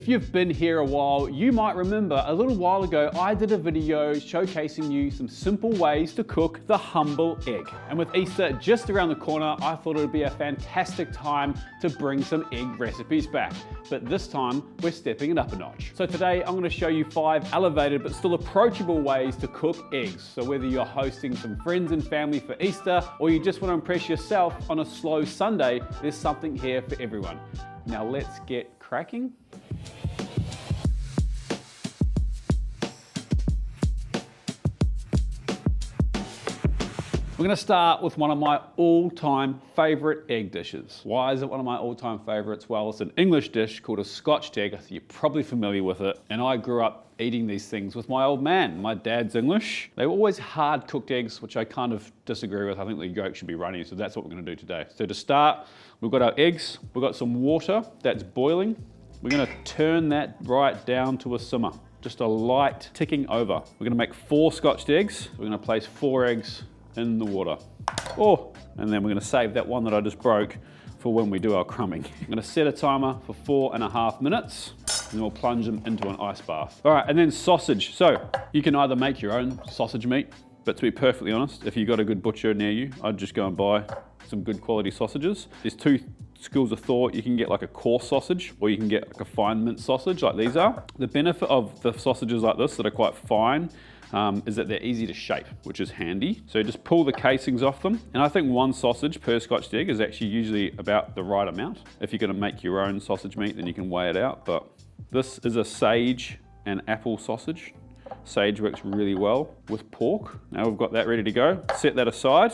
If you've been here a while, you might remember a little while ago I did a video showcasing you some simple ways to cook the humble egg. And with Easter just around the corner, I thought it would be a fantastic time to bring some egg recipes back. But this time, we're stepping it up a notch. So today, I'm gonna show you 5 elevated but still approachable ways to cook eggs. So whether you're hosting some friends and family for Easter, or you just wanna impress yourself on a slow Sunday, there's something here for everyone. Now let's get cracking. We're gonna start with one of my all-time favorite egg dishes. Why is it one of my all-time favorites? Well, it's an English dish called a Scotch egg. You're probably familiar with it. And I grew up eating these things with my old man. My dad's English. They were always hard-cooked eggs, which I kind of disagree with. I think the yolk should be runny, so that's what we're gonna do today. So to start, we've got our eggs. We've got some water that's boiling. We're gonna turn that right down to a simmer. Just a light ticking over. We're gonna make 4 Scotch eggs. We're gonna place 4 eggs in the water. Oh, and then we're gonna save that one that I just broke for when we do our crumbing. I'm gonna set a timer for 4.5 minutes, and then we'll plunge them into an ice bath. All right, and then sausage. So you can either make your own sausage meat, but to be perfectly honest, if you've got a good butcher near you, I'd just go and buy some good quality sausages. There's 2 schools of thought. You can get like a coarse sausage, or you can get like a fine mince sausage like these are. The benefit of the sausages like this that are quite fine is that they're easy to shape, which is handy. So just pull the casings off them. And I think 1 sausage per Scotch egg is actually usually about the right amount. If you're gonna make your own sausage meat, then you can weigh it out. But this is a sage and apple sausage. Sage works really well with pork. Now we've got that ready to go. Set that aside.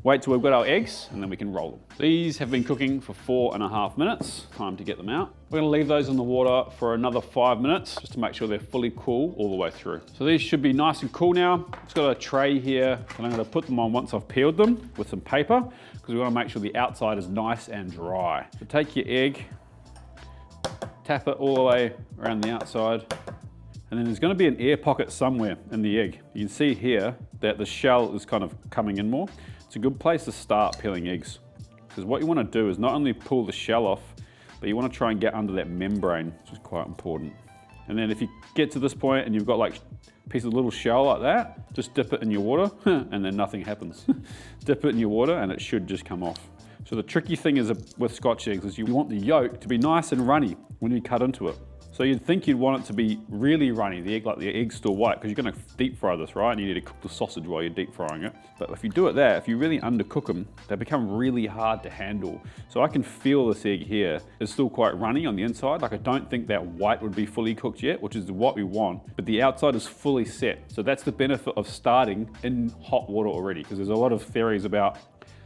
Wait till we've got our eggs, and then we can roll them. These have been cooking for 4.5 minutes. Time to get them out. We're gonna leave those in the water for another 5 minutes, just to make sure they're fully cool all the way through. So these should be nice and cool now. It's got a tray here, and I'm gonna put them on once I've peeled them with some paper, because we wanna make sure the outside is nice and dry. So take your egg, tap it all the way around the outside, and then there's gonna be an air pocket somewhere in the egg. You can see here that the shell is kind of coming in more. It's a good place to start peeling eggs, because what you want to do is not only pull the shell off, but you want to try and get under that membrane, which is quite important. And then if you get to this point and you've got like a piece of little shell like that, just dip it in your water and then nothing happens. Dip it in your water and it should just come off. So the tricky thing is with Scotch eggs is you want the yolk to be nice and runny when you cut into it. So you'd think you'd want it to be really runny, the egg, like the egg's still white, because you're gonna deep fry this, right? And you need to cook the sausage while you're deep frying it. But if you do it there, if you really undercook them, they become really hard to handle. So I can feel this egg here is still quite runny on the inside. Like I don't think that white would be fully cooked yet, which is what we want, but the outside is fully set. So that's the benefit of starting in hot water already, because there's a lot of theories about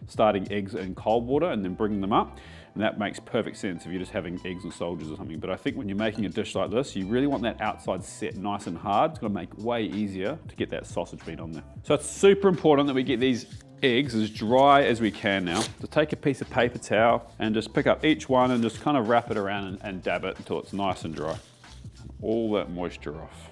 starting eggs in cold water and then bringing them up. And that makes perfect sense if you're just having eggs and soldiers or something. But I think when you're making a dish like this, you really want that outside set nice and hard. It's gonna make it way easier to get that sausage meat on there. So it's super important that we get these eggs as dry as we can now. So take a piece of paper towel and just pick up each one and just kind of wrap it around and dab it until it's nice and dry. All that moisture off.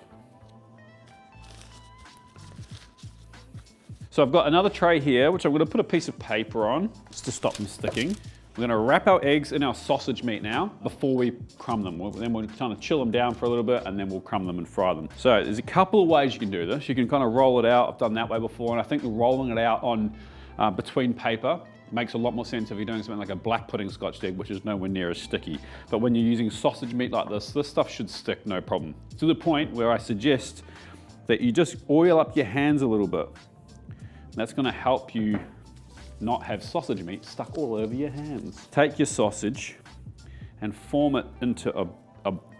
So I've got another tray here, which I'm gonna put a piece of paper on just to stop them sticking. We're gonna wrap our eggs in our sausage meat now before we crumb them. Then we'll kind of chill them down for a little bit and then we'll crumb them and fry them. So there's a couple of ways you can do this. You can kind of roll it out. I've done that way before, and I think rolling it out on between paper makes a lot more sense if you're doing something like a black pudding Scotch egg, which is nowhere near as sticky. But when you're using sausage meat like this stuff should stick no problem. To the point where I suggest that you just oil up your hands a little bit. And that's gonna help you not have sausage meat stuck all over your hands. Take your sausage and form it into a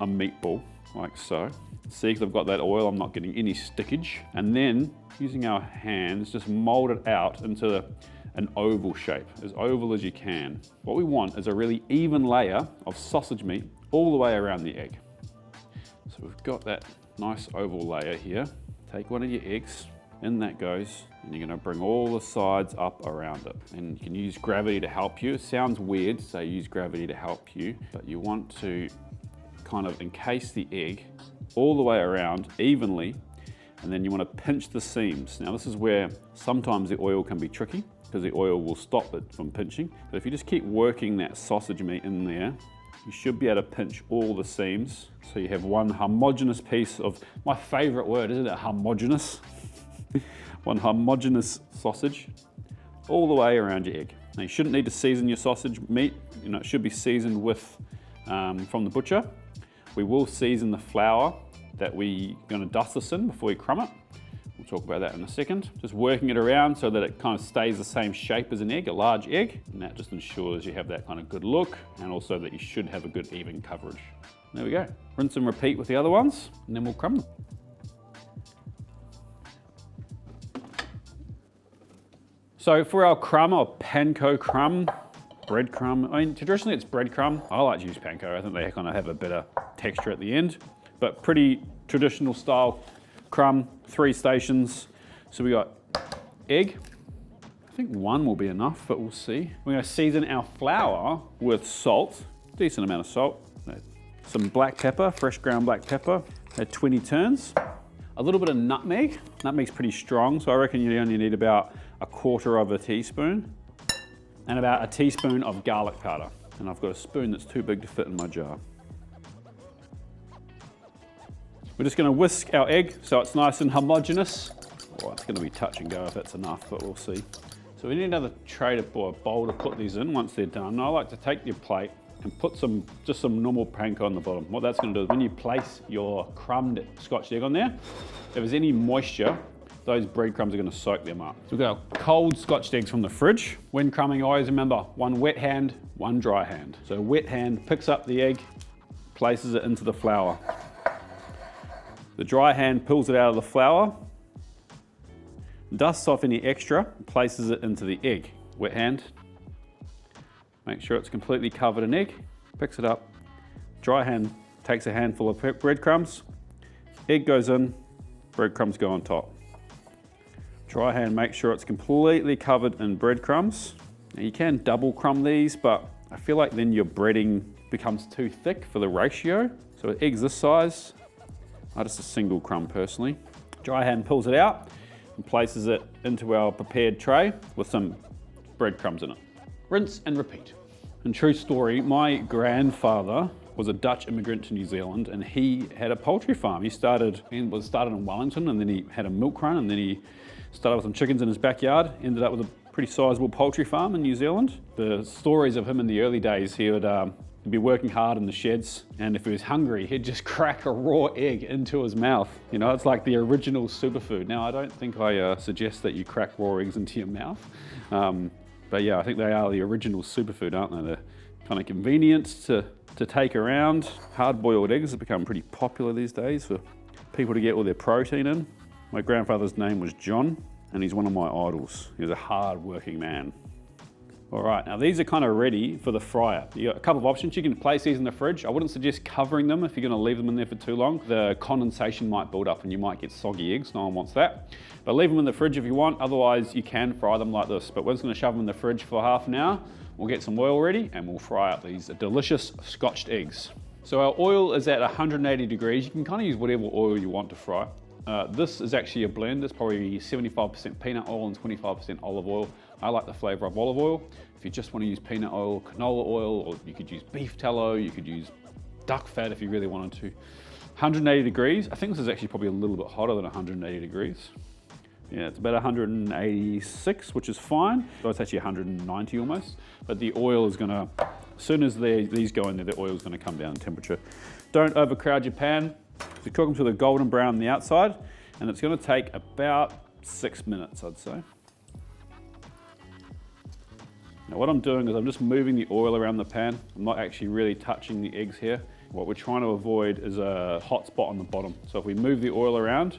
meatball, like so. See, because I've got that oil, I'm not getting any stickage. And then, using our hands, just mold it out into an oval shape, as oval as you can. What we want is a really even layer of sausage meat all the way around the egg. So we've got that nice oval layer here. Take one of your eggs, in that goes, and you're gonna bring all the sides up around it. And you can use gravity to help you. It sounds weird to say use gravity to help you, but you want to kind of encase the egg all the way around evenly, and then you want to pinch the seams. Now this is where sometimes the oil can be tricky, because the oil will stop it from pinching. But if you just keep working that sausage meat in there, and then you want to pinch the seams. Now this is where sometimes the oil can be tricky, because the oil will stop it from pinching. But if you just keep working that sausage meat in there, you should be able to pinch all the seams. So you have one homogeneous piece of, my favorite word, isn't it, homogeneous? One homogeneous sausage all the way around your egg. Now you shouldn't need to season your sausage meat. You know, it should be seasoned with, from the butcher. We will season the flour that we're gonna dust this in before we crumb it. We'll talk about that in a second. Just working it around so that it kind of stays the same shape as an egg, a large egg. And that just ensures you have that kind of good look, and also that you should have a good even coverage. There we go. Rinse and repeat with the other ones, and then we'll crumb them. So for our crumb, or panko crumb, bread crumb, I mean, traditionally it's bread crumb. I like to use panko. I think they kind of have a better texture at the end, but pretty traditional style crumb, 3 stations. So we got egg. I think 1 will be enough, but we'll see. We're gonna season our flour with salt, decent amount of salt. Some black pepper, fresh ground black pepper, at 20 turns. A little bit of nutmeg. Nutmeg's pretty strong, so I reckon you only need about 1/4 teaspoon, and about a teaspoon of garlic powder. And I've got a spoon that's too big to fit in my jar. We're just gonna whisk our egg so it's nice and homogeneous. Well, it's gonna be touch and go if that's enough, but we'll see. So we need another tray or a bowl to put these in once they're done. I like to take your plate and put just some normal panko on the bottom. What that's gonna do is when you place your crumbed Scotch egg on there, if there's any moisture, those breadcrumbs are gonna soak them up. So we've got our cold Scotch eggs from the fridge. When crumbing, always remember, 1 wet hand, 1 dry hand. So wet hand picks up the egg, places it into the flour. The dry hand pulls it out of the flour, dusts off any extra, places it into the egg. Wet hand, make sure it's completely covered in egg, picks it up. Dry hand takes a handful of breadcrumbs, egg goes in, breadcrumbs go on top. Dry hand, make sure it's completely covered in breadcrumbs. Now you can double crumb these, but I feel like then your breading becomes too thick for the ratio. So with eggs this size, I just a single crumb personally. Dry hand pulls it out and places it into our prepared tray with some breadcrumbs in it. Rinse and repeat. And true story, my grandfather was a Dutch immigrant to New Zealand, and he had a poultry farm. He started in Wellington, and then he had a milk run, and then he started with some chickens in his backyard, ended up with a pretty sizable poultry farm in New Zealand. The stories of him in the early days, he would he'd be working hard in the sheds, and if he was hungry, he'd just crack a raw egg into his mouth. You know, it's like the original superfood. Now, I don't think I suggest that you crack raw eggs into your mouth, but yeah, I think they are the original superfood, aren't they? They're kind of convenient to take around. Hard-boiled eggs have become pretty popular these days for people to get all their protein in. My grandfather's name was John, and he's one of my idols. He was a hard-working man. All right, now these are kind of ready for the fryer. You got a couple of options. You can place these in the fridge. I wouldn't suggest covering them if you're gonna leave them in there for too long. The condensation might build up and you might get soggy eggs. No one wants that. But leave them in the fridge if you want. Otherwise, you can fry them like this. But we're just gonna shove them in the fridge for half an hour. We'll get some oil ready and we'll fry up these delicious Scotched eggs. So our oil is at 180 degrees. You can kind of use whatever oil you want to fry. This is actually a blend. It's probably 75% peanut oil and 25% olive oil. I like the flavor of olive oil. If you just want to use peanut oil, canola oil, or you could use beef tallow, you could use duck fat if you really wanted to. 180 degrees. I think this is actually probably a little bit hotter than 180 degrees. Yeah, it's about 186, which is fine. So it's actually 190 almost. But the oil is gonna, as soon as these go in there, the oil is gonna come down in temperature. Don't overcrowd your pan. So cook them to the golden brown on the outside, and it's gonna take about 6 minutes, I'd say. Now what I'm doing is I'm just moving the oil around the pan. I'm not actually really touching the eggs here. What we're trying to avoid is a hot spot on the bottom. So if we move the oil around,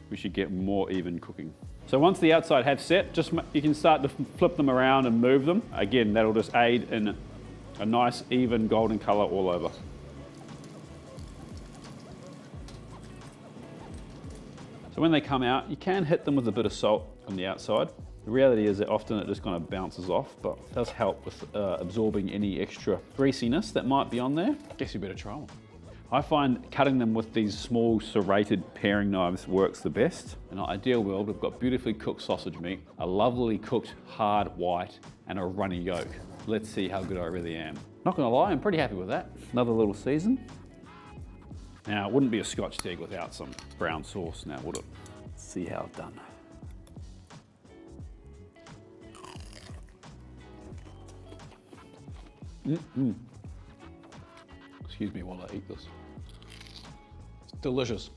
we should get more even cooking. So once the outside have set, you can start to flip them around and move them. Again, that'll just aid in a nice even golden color all over. So when they come out, you can hit them with a bit of salt on the outside. The reality is that often it just kind of bounces off, but it does help with absorbing any extra greasiness that might be on there. Guess you better try one. I find cutting them with these small serrated paring knives works the best. In an ideal world, we've got beautifully cooked sausage meat, a lovely cooked hard white, and a runny yolk. Let's see how good I really am. Not gonna lie, I'm pretty happy with that. Another little season. Now, it wouldn't be a Scotch egg without some brown sauce now, would it? Let's see how it's done. Excuse me while I eat this. It's delicious.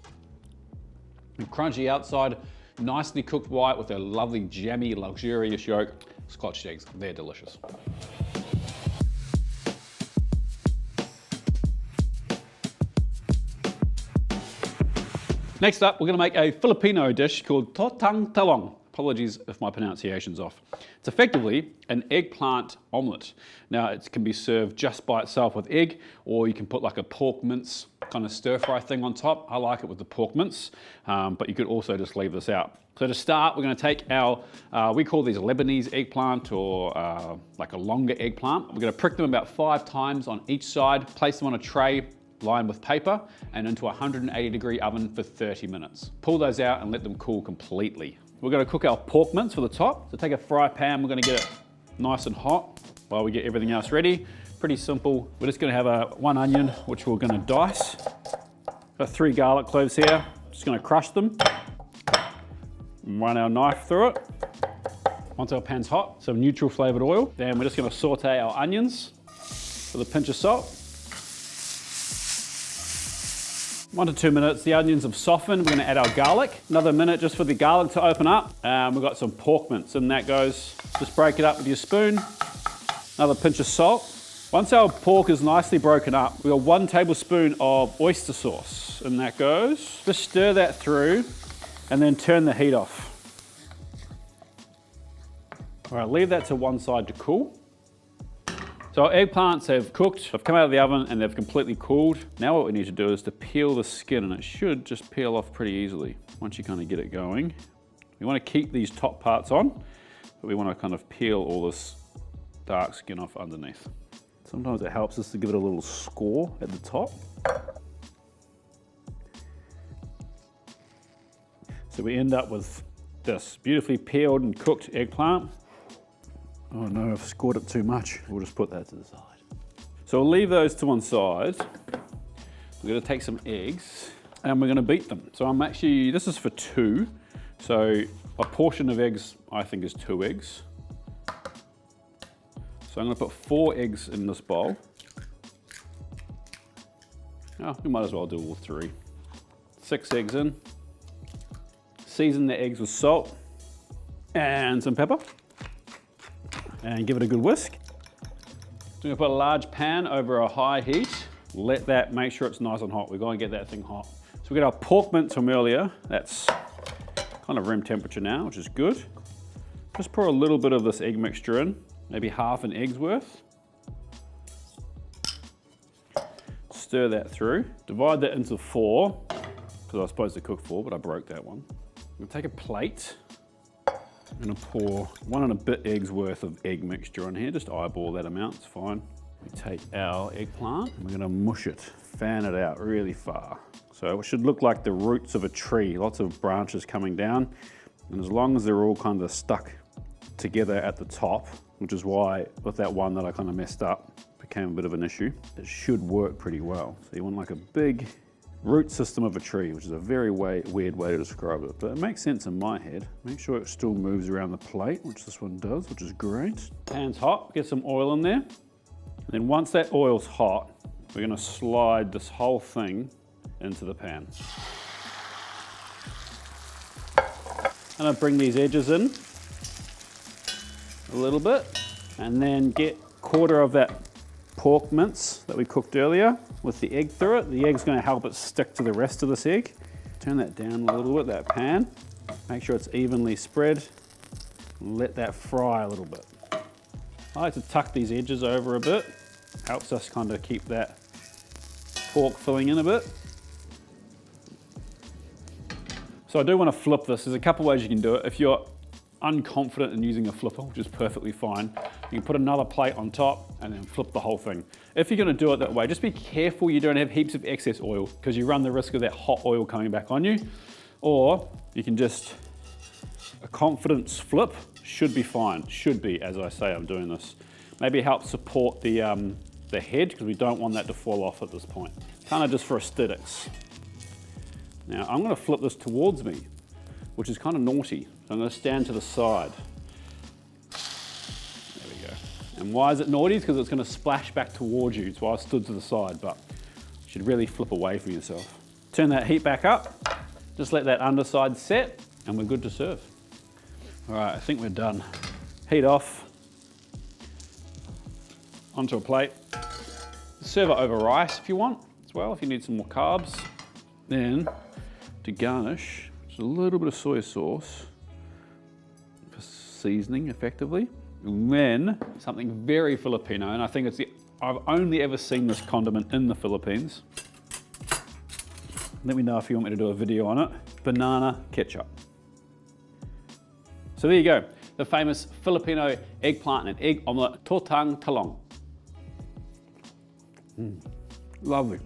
And crunchy outside, nicely cooked white with a lovely jammy, luxurious yolk. Scotch eggs, they're delicious. Next up, we're gonna make a Filipino dish called Tortang Talong. Apologies if my pronunciation's off. It's effectively an eggplant omelette. Now, it can be served just by itself with egg, or you can put like a pork mince kind of stir fry thing on top. I like it with the pork mince, but you could also just leave this out. So to start, we're gonna take our, we call these Lebanese eggplant or like a longer eggplant. We're gonna prick them about 5 times on each side, place them on a tray, lined with paper, and into a 180-degree oven for 30 minutes. Pull those out and let them cool completely. We're gonna cook our pork mince for the top. So take a fry pan, we're gonna get it nice and hot while we get everything else ready. Pretty simple. We're just gonna have 1 onion, which we're gonna dice. Got 3 garlic cloves here. Just gonna crush them. Run our knife through it. Once our pan's hot, some neutral flavored oil. Then we're just gonna saute our onions with a pinch of salt. 1 to 2 minutes, the onions have softened. We're gonna add our garlic. Another minute just for the garlic to open up. We've got some pork mince, and that goes, just break it up with your spoon. Another pinch of salt. Once our pork is nicely broken up, we've got 1 tablespoon of oyster sauce, and that goes. Just stir that through, and then turn the heat off. All right, leave that to one side to cool. So our eggplants have cooked, they've come out of the oven and they've completely cooled. Now what we need to do is to peel the skin, and it should just peel off pretty easily once you kind of get it going. We want to keep these top parts on, but we want to kind of peel all this dark skin off underneath. Sometimes it helps us to give it a little score at the top. So we end up with this beautifully peeled and cooked eggplant. Oh no, I've scored it too much. We'll just put that to the side. So we'll leave those to one side. We're gonna take some eggs and we're gonna beat them. So this is for 2. So a portion of eggs, I think, is 2 eggs. So I'm gonna put 4 eggs in this bowl. Oh, we might as well do all 3. 6 eggs in. Season the eggs with salt and some pepper. And give it a good whisk. So we're gonna put a large pan over a high heat. Let that, make sure it's nice and hot. We're gonna get that thing hot. So we got our pork mince from earlier. That's kind of room temperature now, which is good. Just pour a little bit of this egg mixture in, maybe half an egg's worth. Stir that through. Divide that into 4, because I was supposed to cook 4, but I broke that one. We'll take a plate. I'm gonna pour 1 and a bit eggs worth of egg mixture on here. Just eyeball that amount, it's fine. We take our eggplant and we're gonna mush it, fan it out really far. So it should look like the roots of a tree, lots of branches coming down. And as long as they're all kind of stuck together at the top, which is why with that one that I kind of messed up, became a bit of an issue, it should work pretty well. So you want like a big root system of a tree, which is a very weird way to describe it, but it makes sense in my head. Make sure it still moves around the plate, which this one does, which is great. Pan's hot, get some oil in there. And then once that oil's hot, we're gonna slide this whole thing into the pan. I'm gonna bring these edges in a little bit, and then get 1/4 of that pork mince that we cooked earlier with the egg through it. The egg's gonna help it stick to the rest of this egg. Turn that down a little bit, that pan. Make sure it's evenly spread. Let that fry a little bit. I like to tuck these edges over a bit. Helps us kind of keep that pork filling in a bit. So I do want to flip this. There's a couple ways you can do it. If you're unconfident in using a flipper, which is perfectly fine, you can put another plate on top and then flip the whole thing. If you're gonna do it that way, just be careful you don't have heaps of excess oil, because you run the risk of that hot oil coming back on you. Or you can just, a confidence flip should be fine. Should be, as I say, I'm doing this. Maybe help support the the head because we don't want that to fall off at this point. Kind of just for aesthetics. Now I'm going to flip this towards me, which is kind of naughty. So I'm going to stand to the side. There we go. And why is it naughty? Because it's going to splash back towards you. That's why I stood to the side, but you should really flip away from yourself. Turn that heat back up. Just let that underside set and we're good to serve. All right, I think we're done. Heat off. Onto a plate. Serve it over rice if you want as well, if you need some more carbs. Then to garnish, just a little bit of soy sauce for seasoning effectively. And then something very Filipino, and I think I've only ever seen this condiment in the Philippines. Let me know if you want me to do a video on it. Banana ketchup. So there you go, the famous Filipino eggplant and egg omelette, Tortang Talong. Lovely.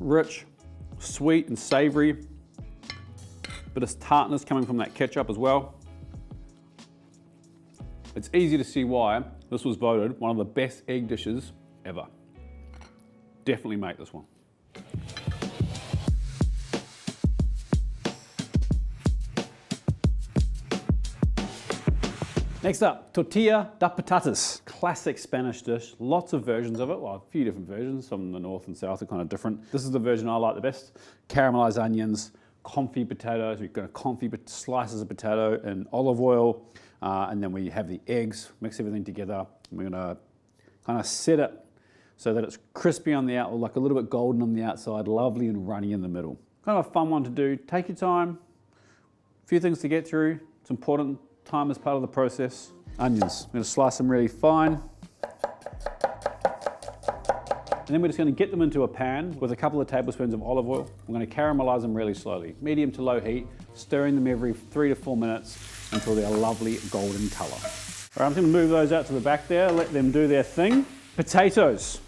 Rich, sweet and savory. Bit of tartness coming from that ketchup as well. It's easy to see why this was voted one of the best egg dishes ever. Definitely make this one. Next up, Tortilla De Patatas. Classic Spanish dish, lots of versions of it, well, a few different versions, some in the north and south are kind of different. This is the version I like the best. Caramelized onions, confit potatoes, we've got confit slices of potato and olive oil, and then we have the eggs, mix everything together. We're gonna kind of set it so that it's crispy on the outside, like a little bit golden on the outside, lovely and runny in the middle. Kind of a fun one to do. Take your time, a few things to get through. It's important. Time is part of the process. Onions, I'm going to slice them really fine. And then we're just going to get them into a pan with a couple of tablespoons of olive oil. We're going to caramelize them really slowly, medium to low heat, stirring them every 3 to 4 minutes until they're a lovely golden color. All right, I'm going to move those out to the back there, let them do their thing. Potatoes.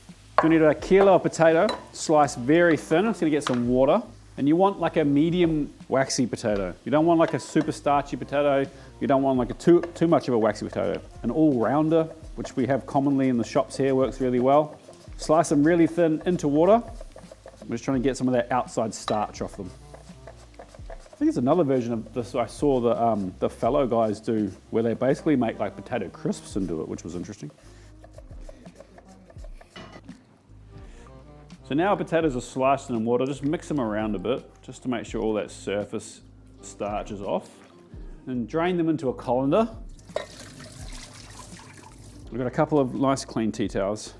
We need a kilo of potato, sliced very thin. It's going to get some water. And you want like a medium waxy potato. You don't want like a super starchy potato. You don't want like a too much of a waxy potato. An all-rounder, which we have commonly in the shops here, works really well. Slice them really thin into water. I'm just trying to get some of that outside starch off them. I think it's another version of this I saw the fellow guys do, where they basically make like potato crisps and do it, which was interesting. So now our potatoes are sliced in water, just mix them around a bit, just to make sure all that surface starch is off. And drain them into a colander. We've got a couple of nice clean tea towels.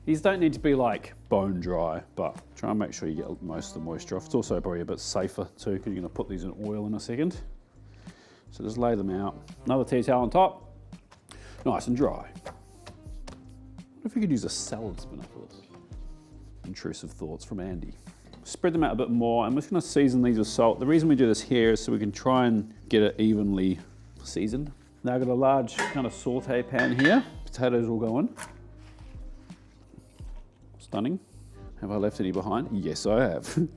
These don't need to be like bone dry, but try and make sure you get most of the moisture off. It's also probably a bit safer too, because you're gonna put these in oil in a second. So just lay them out. Another tea towel on top, nice and dry. I wonder if we could use a salad spinner for this. Intrusive thoughts from Andy. Spread them out a bit more. I'm just going to season these with salt. The reason we do this here is so we can try and get it evenly seasoned. Now I've got a large kind of saute pan here. Potatoes will go in. Stunning. Have I left any behind? Yes, I have. So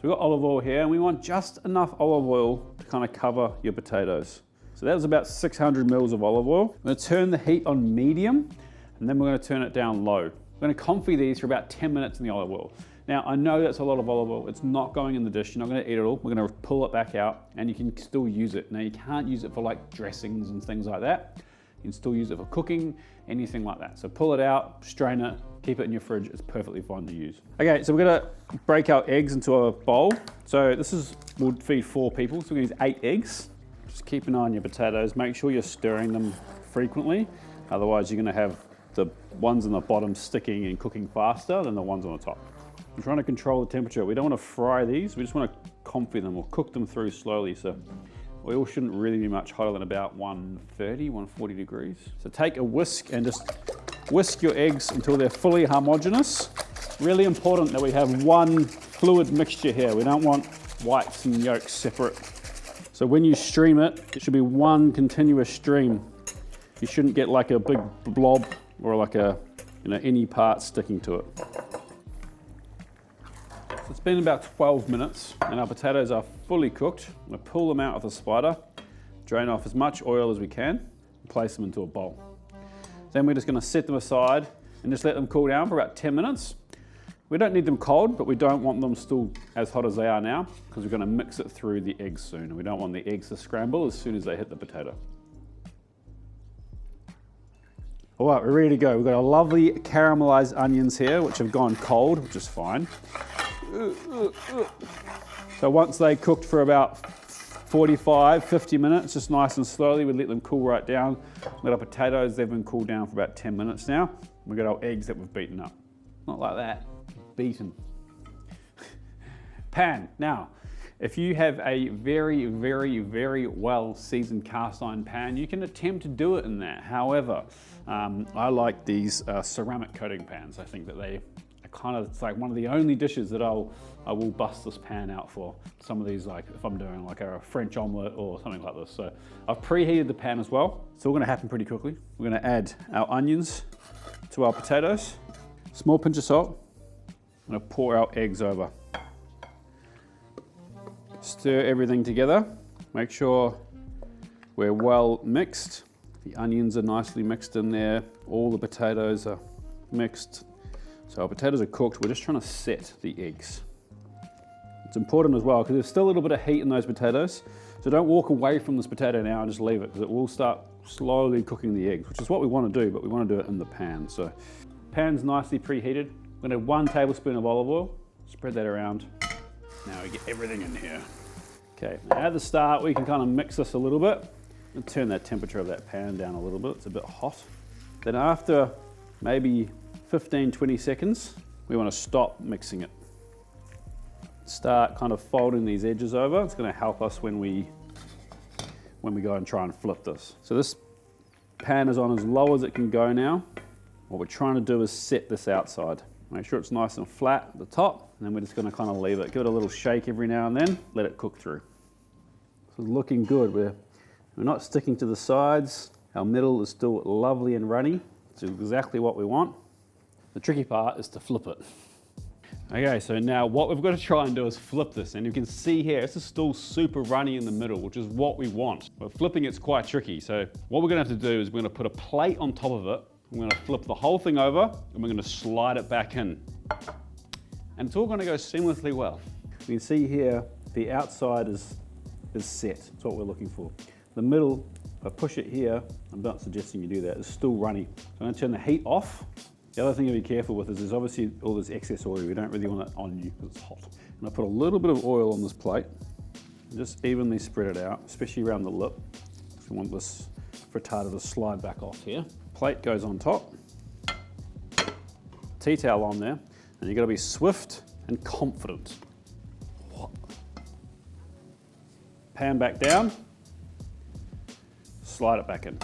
we've got olive oil here, and we want just enough olive oil to kind of cover your potatoes. So that was about 600 mils of olive oil. I'm going to turn the heat on medium, and then we're going to turn it down low. We're going to confit these for about 10 minutes in the olive oil. Now, I know that's a lot of olive oil. It's not going in the dish. You're not going to eat it all. We're going to pull it back out, and you can still use it. Now, you can't use it for like dressings and things like that. You can still use it for cooking, anything like that. So pull it out, strain it, keep it in your fridge. It's perfectly fine to use. Okay, so we're going to break our eggs into a bowl. So we'll feed 4 people. So we're going to use 8 eggs. Just keep an eye on your potatoes. Make sure you're stirring them frequently. Otherwise, you're going to have the ones on the bottom sticking and cooking faster than the ones on the top. I'm trying to control the temperature. We don't want to fry these. We just want to confit them or cook them through slowly. So oil shouldn't really be much hotter than about 130, 140 degrees. So take a whisk and just whisk your eggs until they're fully homogeneous. Really important that we have one fluid mixture here. We don't want whites and yolks separate. So when you stream it, it should be one continuous stream. You shouldn't get like a big blob or like any part sticking to it. So it's been about 12 minutes and our potatoes are fully cooked. I'm going to pull them out of the spider, drain off as much oil as we can, and place them into a bowl. Then we're just gonna set them aside and just let them cool down for about 10 minutes. We don't need them cold, but we don't want them still as hot as they are now because we're gonna mix it through the eggs soon. And we don't want the eggs to scramble as soon as they hit the potato. All right, we're ready to go. We've got our lovely caramelized onions here, which have gone cold, which is fine. So once they cooked for about 45, 50 minutes, just nice and slowly, we let them cool right down. We've got our potatoes, they've been cooled down for about 10 minutes now. We've got our eggs that we've beaten up. Not like that, beaten. Pan. Now, if you have a very, very, very well seasoned cast iron pan, you can attempt to do it in that. However, I like these ceramic coating pans. I think that they are kind of, it's like one of the only dishes that I will bust this pan out for. Some of these, like if I'm doing like a French omelette or something like this. So I've preheated the pan as well. It's all gonna happen pretty quickly. We're gonna add our onions to our potatoes. Small pinch of salt. I'm gonna pour our eggs over. Stir everything together. Make sure we're well mixed. The onions are nicely mixed in there. All the potatoes are mixed. So our potatoes are cooked. We're just trying to set the eggs. It's important as well because there's still a little bit of heat in those potatoes. So don't walk away from this potato now and just leave it because it will start slowly cooking the eggs, which is what we want to do, but we want to do it in the pan. So pan's nicely preheated. We're gonna have 1 tablespoon of olive oil. Spread that around. Now we get everything in here. Okay, now at the start we can kind of mix this a little bit and turn that temperature of that pan down a little bit. It's a bit hot. Then after maybe 15, 20 seconds, we want to stop mixing it. Start kind of folding these edges over. It's going to help us when we go and try and flip this. So this pan is on as low as it can go now. What we're trying to do is set this outside. Make sure it's nice and flat at the top, and then we're just going to kind of leave it. Give it a little shake every now and then, let it cook through. So it's looking good. We're not sticking to the sides. Our middle is still lovely and runny. It's exactly what we want. The tricky part is to flip it. Okay, so now what we've got to try and do is flip this, and you can see here, this is still super runny in the middle, which is what we want. But flipping it's quite tricky. So what we're going to have to do is we're going to put a plate on top of it. We're going to flip the whole thing over and we're going to slide it back in. And it's all going to go seamlessly well. You can see here the outside is set. That's what we're looking for. The middle, if I push it here, I'm not suggesting you do that, it's still runny. So I'm going to turn the heat off. The other thing to be careful with is there's obviously all this excess oil. We don't really want it on you because it's hot. And I put a little bit of oil on this plate and just evenly spread it out, especially around the lip. We want this frittata to slide back off here. Plate goes on top, tea towel on there, and you've got to be swift and confident. Pan back down, slide it back in.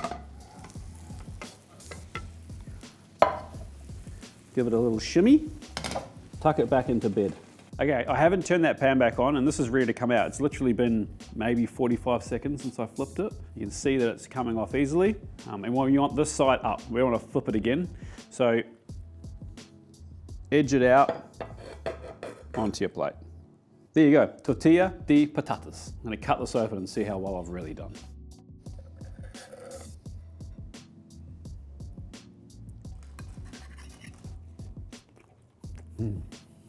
Give it a little shimmy, tuck it back into bed. Okay, I haven't turned that pan back on and this is ready to come out. It's literally been maybe 45 seconds since I flipped it. You can see that it's coming off easily. And we want this side up. We don't want to flip it again. So edge it out onto your plate. There you go, Tortilla De Patatas. I'm gonna cut this open and see how well I've really done.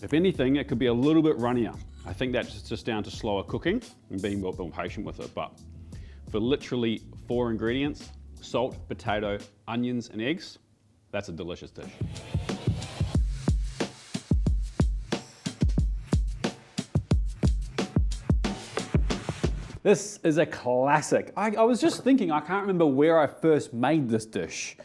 If anything, it could be a little bit runnier. I think that's just down to slower cooking and being more patient with it. But for literally 4 ingredients, salt, potato, onions, and eggs, that's a delicious dish. This is a classic. I was just thinking, I can't remember where I first made this dish.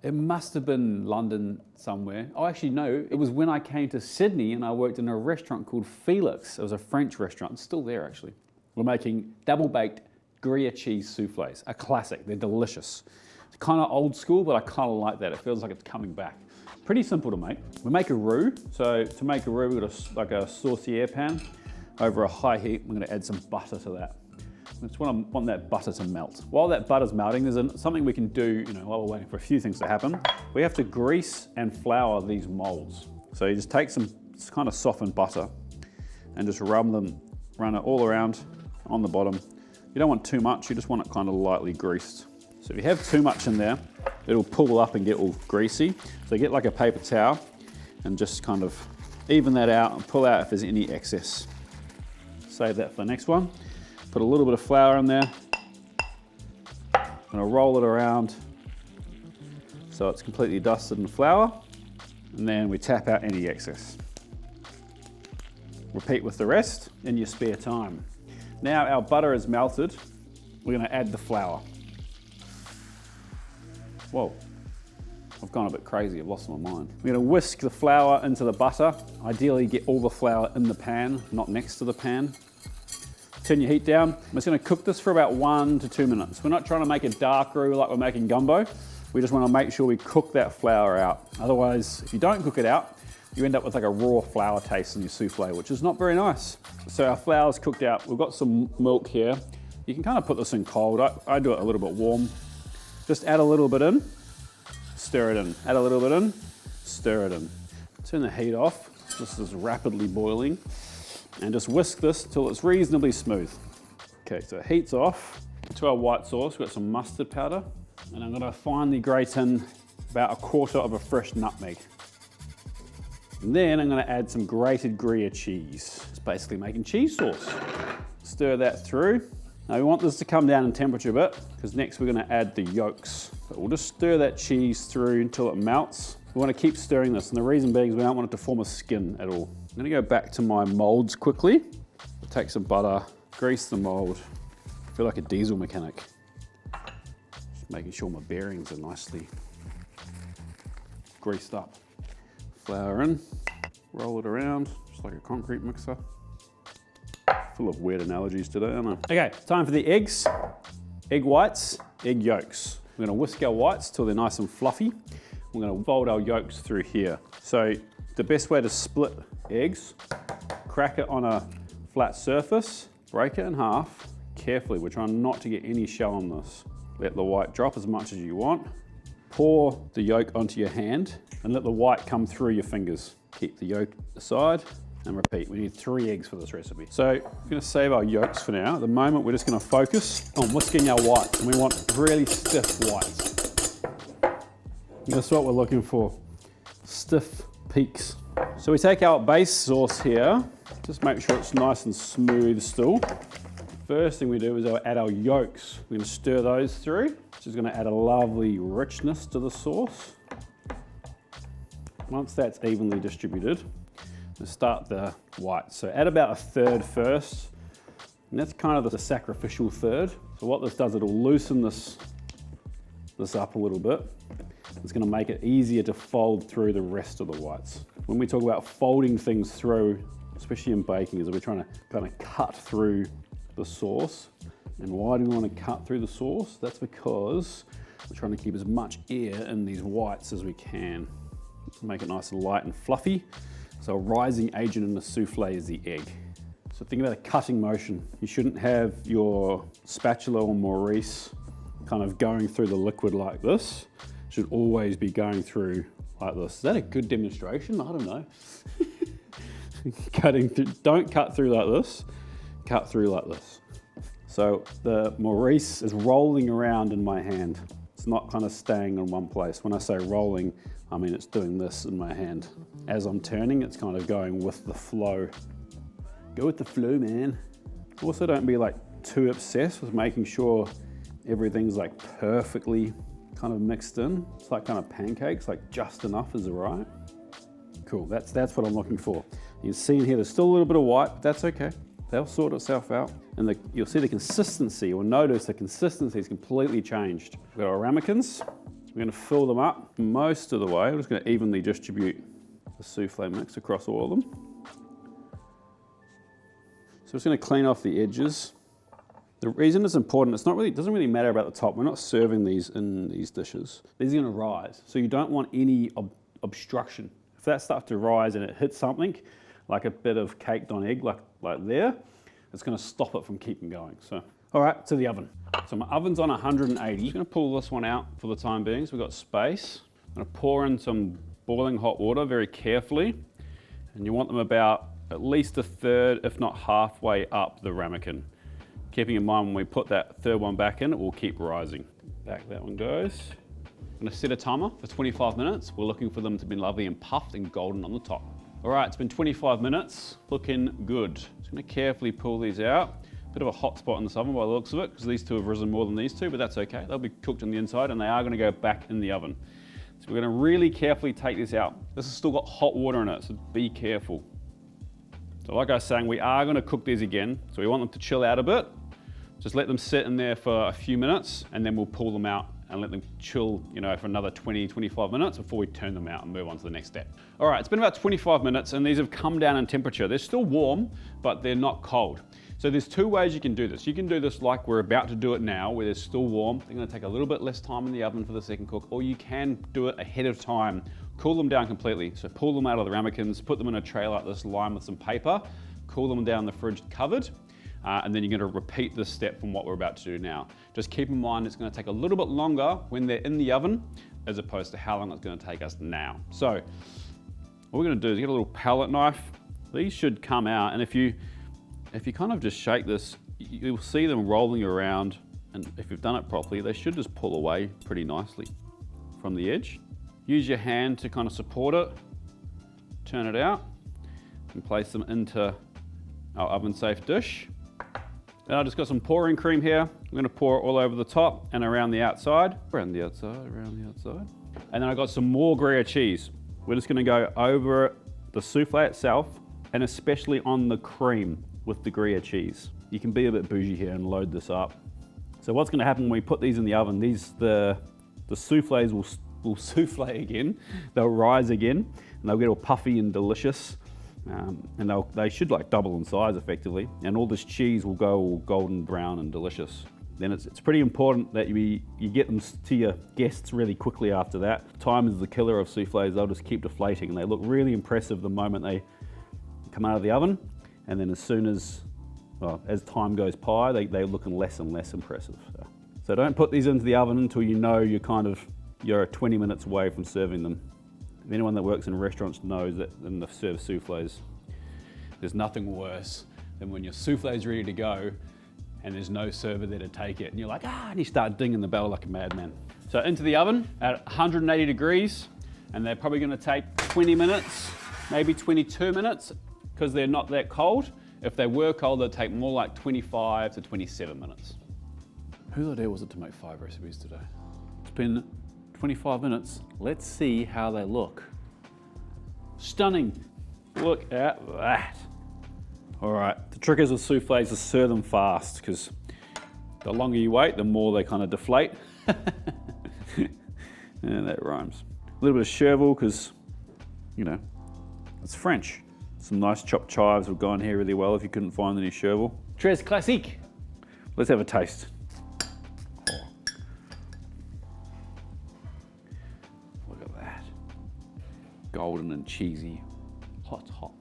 It must have been London somewhere. Oh, actually, no. It was when I came to Sydney and I worked in a restaurant called Felix. It was a French restaurant. It's still there, actually. We're making double-baked Gruyère cheese soufflés. A classic. They're delicious. It's kind of old school, but I kind of like that. It feels like it's coming back. Pretty simple to make. We make a roux. So to make a roux, we've got like a saucier pan over a high heat. We're going to add some butter to that. I just want that butter to melt. While that butter's melting, there's something we can do, while we're waiting for a few things to happen. We have to grease and flour these molds. So you just take some kind of softened butter and just run it all around on the bottom. You don't want too much, you just want it kind of lightly greased. So if you have too much in there, it'll pull up and get all greasy. So get like a paper towel and just kind of even that out and pull out if there's any excess. Save that for the next one. Put a little bit of flour in there. I'm gonna roll it around so it's completely dusted in flour, and then we tap out any excess. Repeat with the rest in your spare time. Now our butter is melted, we're gonna add the flour. Whoa, I've gone a bit crazy, I've lost my mind. We're gonna whisk the flour into the butter. Ideally get all the flour in the pan, not next to the pan. Turn your heat down. I'm just gonna cook this for about 1 to 2 minutes. We're not trying to make a dark roux like we're making gumbo. We just wanna make sure we cook that flour out. Otherwise, if you don't cook it out, you end up with like a raw flour taste in your souffle, which is not very nice. So our flour's cooked out. We've got some milk here. You can kind of put this in cold. I do it a little bit warm. Just add a little bit in, stir it in. Add a little bit in, stir it in. Turn the heat off. This is rapidly boiling. And just whisk this until it's reasonably smooth. Okay, so heat's off. To our white sauce, we've got some mustard powder. And I'm gonna finely grate in about 1/4 of a fresh nutmeg. And then I'm gonna add some grated Gruyere cheese. It's basically making cheese sauce. Stir that through. Now we want this to come down in temperature a bit, because next we're gonna add the yolks. But we'll just stir that cheese through until it melts. We wanna keep stirring this, and the reason being is we don't want it to form a skin at all. I'm gonna go back to my molds quickly. I'll take some butter, grease the mold. I feel like a diesel mechanic. Just making sure my bearings are nicely greased up. Flour in, roll it around, just like a concrete mixer. Full of weird analogies today, aren't I? Okay, time for the eggs. Egg whites, egg yolks. We're gonna whisk our whites till they're nice and fluffy. We're gonna fold our yolks through here. So the best way to split eggs, crack it on a flat surface, break it in half, carefully. We're trying not to get any shell on this. Let the white drop as much as you want. Pour the yolk onto your hand and let the white come through your fingers. Keep the yolk aside and repeat. We need 3 eggs for this recipe. So we're gonna save our yolks for now. At the moment, we're just gonna focus on whisking our whites, and we want really stiff whites. That's what we're looking for, stiff peaks. So we take our base sauce here, just make sure it's nice and smooth still. First thing we do is add our yolks. We're gonna stir those through, which is gonna add a lovely richness to the sauce. Once that's evenly distributed, we'll start the whites. So add about 1/3 first, and that's kind of the sacrificial third. So what this does, it'll loosen this up a little bit. It's gonna make it easier to fold through the rest of the whites. When we talk about folding things through, especially in baking, is we're trying to kind of cut through the sauce. And why do we want to cut through the sauce? That's because we're trying to keep as much air in these whites as we can. Make it nice and light and fluffy. So a rising agent in the souffle is the egg. So think about a cutting motion. You shouldn't have your spatula or Maurice kind of going through the liquid like this. It should always be going through like this. Is that a good demonstration? I don't know. Cutting through, don't cut through like this, cut through like this. So the Maurice is rolling around in my hand. It's not kind of staying in one place. When I say rolling, I mean it's doing this in my hand. As I'm turning, it's kind of going with the flow. Go with the flow, man. Also, don't be like too obsessed with making sure everything's like perfectly kind of mixed in. It's like kind of pancakes, like just enough is right. Cool, that's what I'm looking for. You can see in here, there's still a little bit of white, but that's okay. They'll sort itself out. And you'll see the consistency, or notice the consistency is completely changed. We've got our ramekins. We're gonna fill them up most of the way. We're just gonna evenly distribute the souffle mix across all of them. So I'm just gonna clean off the edges. The reason it's important, it doesn't really matter about the top. We're not serving these in these dishes. These are gonna rise. So you don't want any obstruction. If that starts to rise and it hits something, like a bit of caked on egg, like there, it's gonna stop it from keeping going. So, all right, to the oven. So my oven's on 180. I'm just gonna pull this one out for the time being, so we've got space. I'm gonna pour in some boiling hot water very carefully, and you want them about at least 1/3, if not halfway up the ramekin. Keeping in mind when we put that third one back in, it will keep rising. Back that one goes. I'm gonna set a timer for 25 minutes. We're looking for them to be lovely and puffed and golden on the top. All right, it's been 25 minutes, looking good. Just gonna carefully pull these out. Bit of a hot spot in this oven by the looks of it, because these two have risen more than these two, but that's okay. They'll be cooked on the inside and they are gonna go back in the oven. So we're gonna really carefully take this out. This has still got hot water in it, so be careful. So like I was saying, we are gonna cook these again. So we want them to chill out a bit. Just let them sit in there for a few minutes and then we'll pull them out and let them chill, for another 20, 25 minutes before we turn them out and move on to the next step. All right, it's been about 25 minutes and these have come down in temperature. They're still warm, but they're not cold. So there's two ways you can do this. You can do this like we're about to do it now, where they're still warm. They're gonna take a little bit less time in the oven for the second cook, or you can do it ahead of time. Cool them down completely. So pull them out of the ramekins, put them in a tray like this, line with some paper, cool them down in the fridge covered, and then you're gonna repeat this step from what we're about to do now. Just keep in mind it's gonna take a little bit longer when they're in the oven, as opposed to how long it's gonna take us now. So what we're gonna do is get a little palette knife. These should come out, and if you kind of just shake this, you'll see them rolling around, and if you've done it properly, they should just pull away pretty nicely from the edge. Use your hand to kind of support it, turn it out, and place them into our oven-safe dish. And I just got some pouring cream here. I'm gonna pour it all over the top and around the outside. Around the outside, around the outside. And then I got some more Gruyère cheese. We're just gonna go over the soufflé itself, and especially on the cream with the Gruyère cheese. You can be a bit bougie here and load this up. So what's gonna happen when we put these in the oven, the soufflés will soufflé again, they'll rise again, and they'll get all puffy and delicious. And they should like double in size effectively, and all this cheese will go all golden brown and delicious. Then it's pretty important that you get them to your guests really quickly after that. Time is the killer of soufflés. They'll just keep deflating, and they look really impressive the moment they come out of the oven, and then as soon as time goes by, they're looking less and less impressive. So don't put these into the oven until you know you're 20 minutes away from serving them. If anyone that works in restaurants knows that when they serve soufflés, there's nothing worse than when your soufflé is ready to go and there's no server there to take it. And you're like, and you start dinging the bell like a madman. So into the oven at 180 degrees, and they're probably gonna take 20 minutes, maybe 22 minutes, because they're not that cold. If they were cold, they'd take more like 25 to 27 minutes. Whose idea was it to make 5 recipes today? It's been 25 minutes. Let's see how they look. Stunning. Look at that. All right, the trick is with soufflés to serve them fast, because the longer you wait, the more they kind of deflate. And that rhymes. A little bit of chervil, because, it's French. Some nice chopped chives would go in here really well if you couldn't find any chervil. Très classique. Let's have a taste. Look at that. Golden and cheesy. Hot, hot.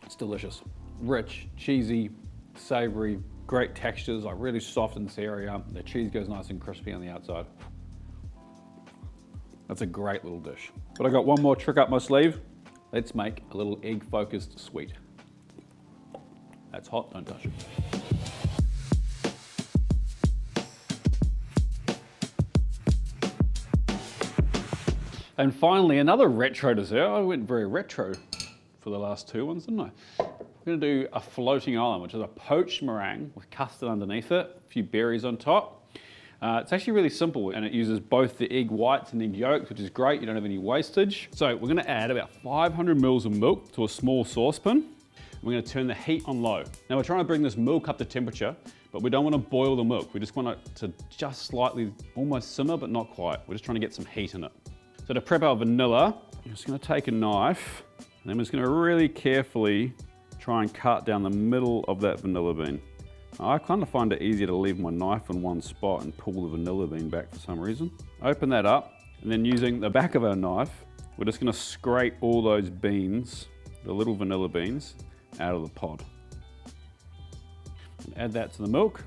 It's delicious. Rich, cheesy, savory, great textures, like really soft in this area. The cheese goes nice and crispy on the outside. That's a great little dish. But I got one more trick up my sleeve. Let's make a little egg-focused sweet. That's hot, don't touch it. And finally, another retro dessert. I went very retro for the last two ones, didn't I? We're gonna do a floating island, which is a poached meringue with custard underneath it, a few berries on top. It's actually really simple, and it uses both the egg whites and egg yolks, which is great. You don't have any wastage. So we're gonna add about 500 mils of milk to a small saucepan. We're gonna turn the heat on low. Now we're trying to bring this milk up to temperature, but we don't wanna boil the milk. We just want it to just slightly, almost simmer, but not quite. We're just trying to get some heat in it. So to prep our vanilla, I'm just gonna take a knife, and then we're just gonna really carefully try and cut down the middle of that vanilla bean. I kind of find it easier to leave my knife in one spot and pull the vanilla bean back for some reason. Open that up, and then using the back of our knife, we're just gonna scrape all those beans, the little vanilla beans, out of the pod. And add that to the milk.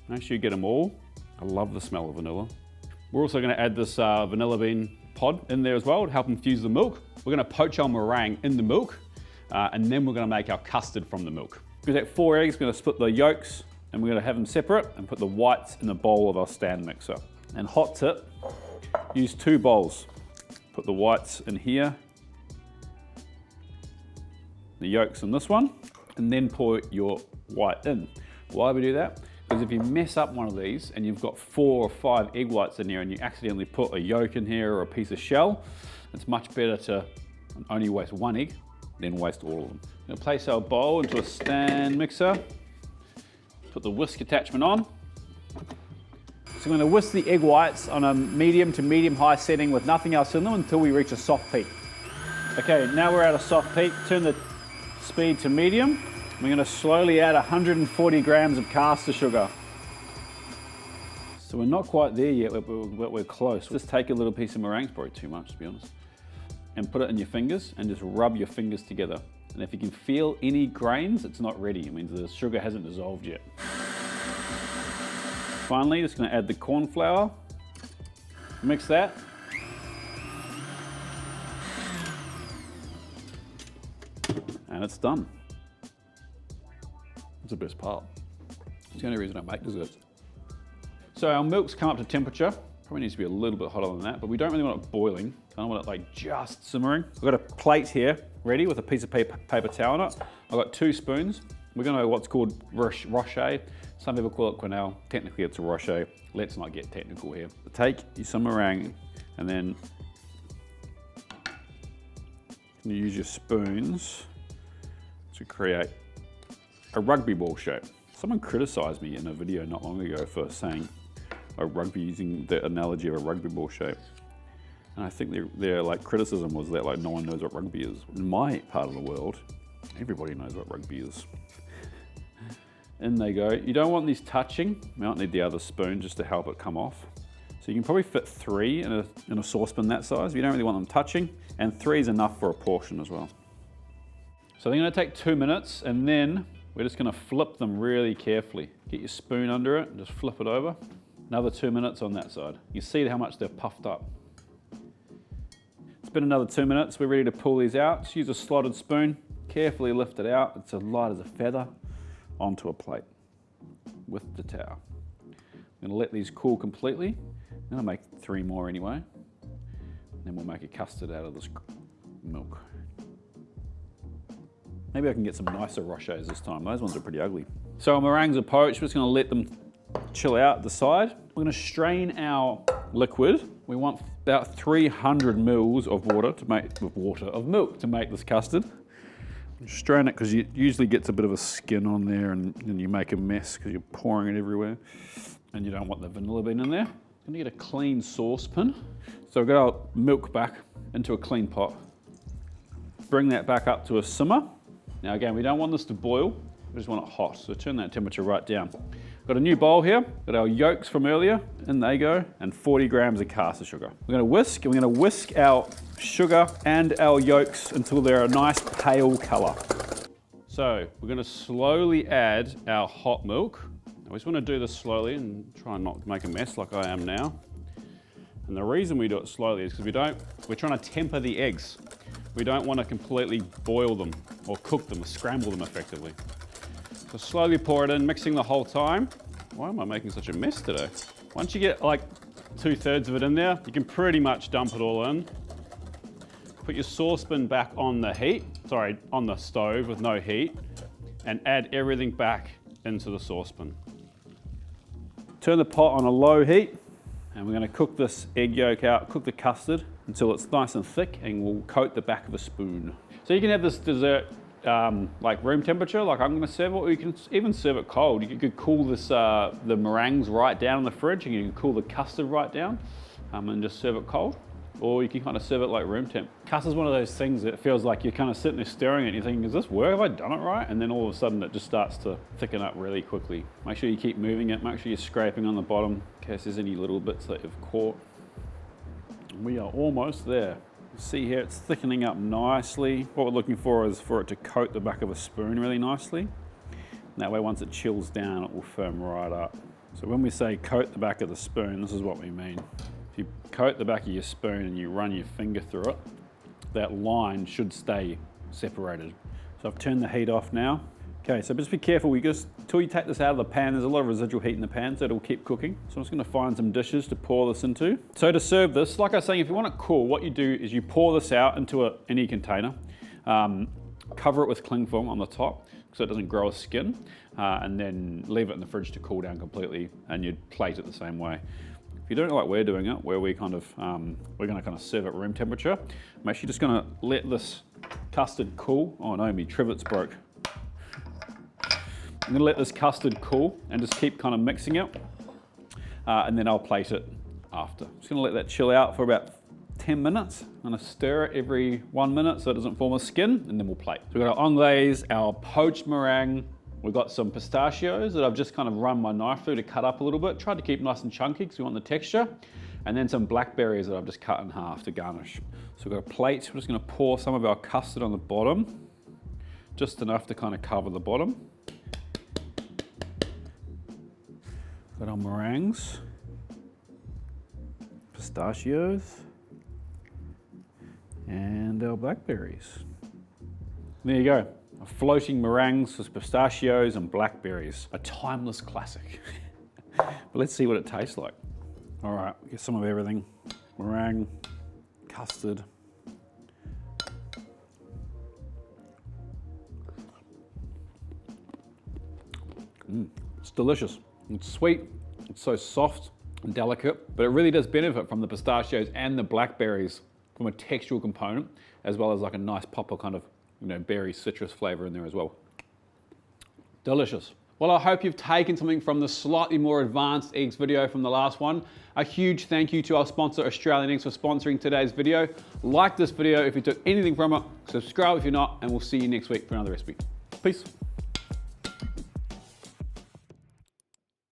Make sure you get them all. I love the smell of vanilla. We're also gonna add this vanilla bean pod in there as well to help infuse the milk. We're gonna poach our meringue in the milk, and then we're gonna make our custard from the milk. We're gonna take 4 eggs, gonna split the yolks And we're gonna have them separate and put the whites in the bowl of our stand mixer. And hot tip, use 2 bowls. Put the whites in here, the yolks in this one, and then pour your white in. Why do we do that? Because if you mess up one of these and you've got 4 or 5 egg whites in there and you accidentally put a yolk in here or a piece of shell, it's much better to only waste 1 egg than waste all of them. We're gonna place our bowl into a stand mixer, put the whisk attachment on. So I'm gonna whisk the egg whites on a medium to medium-high setting with nothing else in them until we reach a soft peak. Okay, now we're at a soft peak. Turn the speed to medium. We're gonna slowly add 140 grams of caster sugar. So we're not quite there yet, but we're close. Just take a little piece of meringue, it's probably too much to be honest, and put it in your fingers and just rub your fingers together. And if you can feel any grains, it's not ready. It means the sugar hasn't dissolved yet. Finally, just gonna add the corn flour. Mix that. And it's done. It's the best part. It's the only reason I make desserts. So our milk's come up to temperature. Probably needs to be a little bit hotter than that, but we don't really want it boiling. I don't want it like just simmering. I've got a plate here ready with a piece of paper towel on it. I've got 2 spoons. We're gonna do what's called rocher. Some people call it quenelle. Technically it's a rocher. Let's not get technical here. Take some meringue and then you use your spoons to create a rugby ball shape. Someone criticized me in a video not long ago for saying using the analogy of a rugby ball shape. And I think their like criticism was that like no one knows what rugby is. In my part of the world, everybody knows what rugby is. In they go. You don't want these touching. You might need the other spoon just to help it come off. So you can probably fit 3 in a saucepan that size. You don't really want them touching, and 3 is enough for a portion as well. So they're gonna take 2 minutes, and then we're just gonna flip them really carefully. Get your spoon under it and just flip it over. Another 2 minutes on that side. You see how much they're puffed up. It's been another 2 minutes. We're ready to pull these out. Just use a slotted spoon, carefully lift it out. It's as light as a feather onto a plate with the towel. I'm gonna let these cool completely. I'm gonna make 3 more anyway. And then we'll make a custard out of this milk. Maybe I can get some nicer rochers this time. Those ones are pretty ugly. So our meringues are poached. We're just gonna let them chill out the side. We're gonna strain our liquid. We want about 300 mils of water to make, of milk to make this custard. Strain it because it usually gets a bit of a skin on there and you make a mess because you're pouring it everywhere. And you don't want the vanilla bean in there. I'm gonna get a clean saucepan. So we've got our milk back into a clean pot. Bring that back up to a simmer. Now again, we don't want this to boil, we just want it hot. So turn that temperature right down. Got a new bowl here, got our yolks from earlier, in they go, and 40 grams of caster sugar. We're gonna whisk, and we're gonna whisk our sugar and our yolks until they're a nice pale color. So we're gonna slowly add our hot milk. I just wanna do this slowly and try not to make a mess like I am now. And the reason we do it slowly is because we're trying to temper the eggs. We don't want to completely boil them or cook them or scramble them effectively. So slowly pour it in, mixing the whole time. Why am I making such a mess today? Once you get like 2/3 of it in there, you can pretty much dump it all in. Put your saucepan back on the stove with no heat, and add everything back into the saucepan. Turn the pot on a low heat, and we're gonna cook this egg yolk out, cook the custard until it's nice and thick, and we'll coat the back of a spoon. So you can have this dessert like room temperature, like I'm gonna serve it, or you can even serve it cold. You could cool this, the meringues right down in the fridge, and you can cool the custard right down and just serve it cold. Or you can kind of serve it like room temp. Custard's one of those things that feels like you're kind of sitting there staring at it and you're thinking, does this work? Have I done it right? And then all of a sudden it just starts to thicken up really quickly. Make sure you keep moving it. Make sure you're scraping on the bottom in case there's any little bits that you've caught. We are almost there. See here, it's thickening up nicely. What we're looking for is for it to coat the back of a spoon really nicely. And that way, once it chills down, it will firm right up. So when we say coat the back of the spoon, this is what we mean. If you coat the back of your spoon and you run your finger through it, that line should stay separated. So I've turned the heat off now. Okay, so just be careful, until you take this out of the pan, there's a lot of residual heat in the pan, so it'll keep cooking. So I'm just gonna find some dishes to pour this into. So to serve this, like I was saying, if you want it cool, what you do is you pour this out into any container, cover it with cling film on the top so it doesn't grow a skin, and then leave it in the fridge to cool down completely, and you'd plate it the same way. If you don't like we're doing it, where we're gonna kind of serve at room temperature, I'm actually just gonna let this custard cool. Oh no, me trivets broke. I'm gonna let this custard cool and just keep kind of mixing it, and then I'll plate it after. I'm just gonna let that chill out for about 10 minutes. I'm gonna stir it every 1 minute so it doesn't form a skin, and then we'll plate. So we've got our anglaise, our poached meringue, we've got some pistachios that I've just kind of run my knife through to cut up a little bit. Tried to keep nice and chunky because we want the texture. And then some blackberries that I've just cut in half to garnish. So we've got a plate. We're just gonna pour some of our custard on the bottom, just enough to kind of cover the bottom. Got our meringues, pistachios, and our blackberries. There you go, floating meringues with pistachios and blackberries. A timeless classic. But let's see what it tastes like. All right, get some of everything. Meringue, custard. It's delicious. It's sweet, it's so soft and delicate, but it really does benefit from the pistachios and the blackberries from a textural component, as well as like a nice pop of kind of, berry citrus flavor in there as well. Delicious. Well, I hope you've taken something from the slightly more advanced eggs video from the last one. A huge thank you to our sponsor, Australian Eggs, for sponsoring today's video. Like this video if you took anything from it, subscribe if you're not, and we'll see you next week for another recipe. Peace.